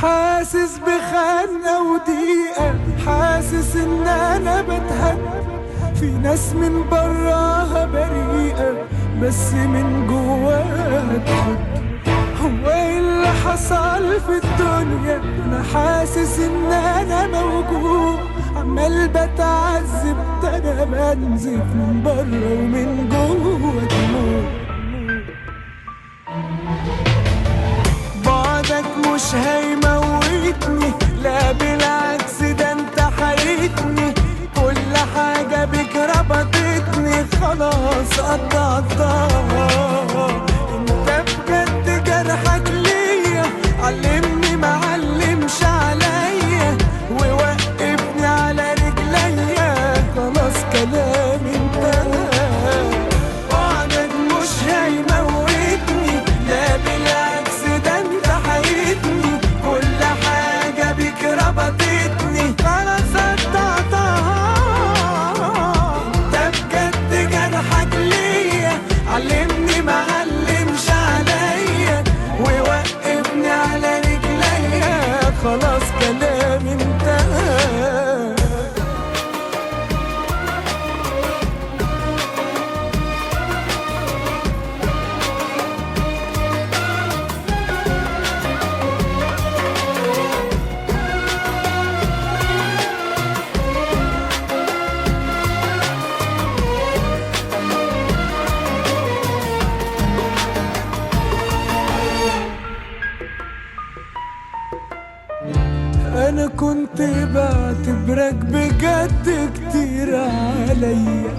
حاسس بخنقة وضيقة، حاسس ان انا بتهد. في ناس من براها بريئة بس من جواها تحب. هو ايه اللي حصل في الدنيا؟ انا حاسس ان انا موجوع، عمال بتعذب، ده انا بنزف من بره ومن جوه دموع. بعدك مش هيموتني، لا بالعكس ده انت حريتني. كل حاجة بيك ربطتني، خلاص قطعتها. انت بجد جرحك ليا، علمني معلمش عليا، ووقفني على رجليا، خلاص كلامي انتهى. بعدك مش هيموتني، لا بالعكس ده انت حيتني. كل حاجة بيك ربطتني، خلاص قطعتها. انت بجد جرحك ليا، علمني معلمش عليا، ووقفني على رجليا، خلاص كلامي انتهى. انا كنت بعتبرك بجد كتير عليا،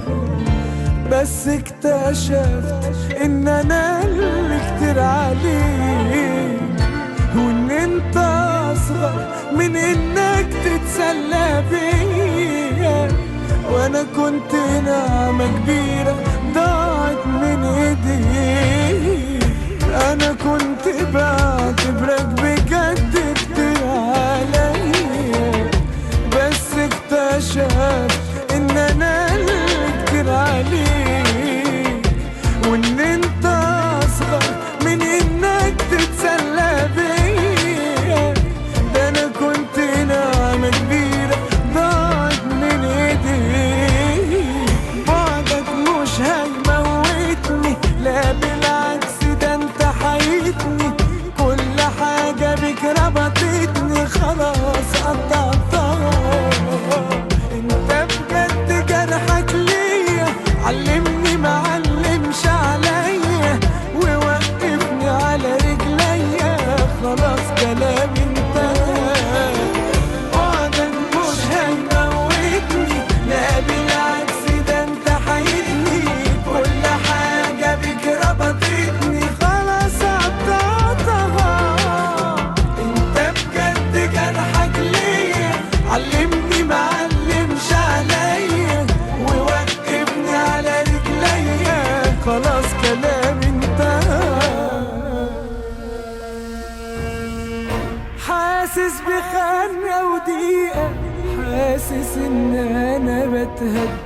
بس اكتشفت ان انا اللي كتير عليك، وان انت اصغر من انك تتسلى بيا. وانا كنت نعمة كبيرة ضاعت من ايديك. انا كنت بعتبرك بجد كتير عليا، بس اكتشفت ان انا اللي كتير عليك، وان انت اصغر من انك تتسلى بيا. ده انا كنت نعمة كبيرة ضاعت من ايديك. بعدك مش هيموتني، لا بالعكس ده انت حيتني. كل حاجة بيك ربطتني، خلاص قطعتها. انت بجد جرحك ليا، علمني معلمش عليا، ووقفني على رجليا، خلاص كلامي انتهى. بعدك مش هيموتني، لا بالعكس ده انت حيتني. كل حاجة بيك ربطتني، خلاص قطعتها. انت بجد جرحك ليا، علمني معلمش عليا، ووقفني على رجليا، خلاص كلامي انتهى. حاسس بخنقة وضيقة، حاسس ان انا بتهد.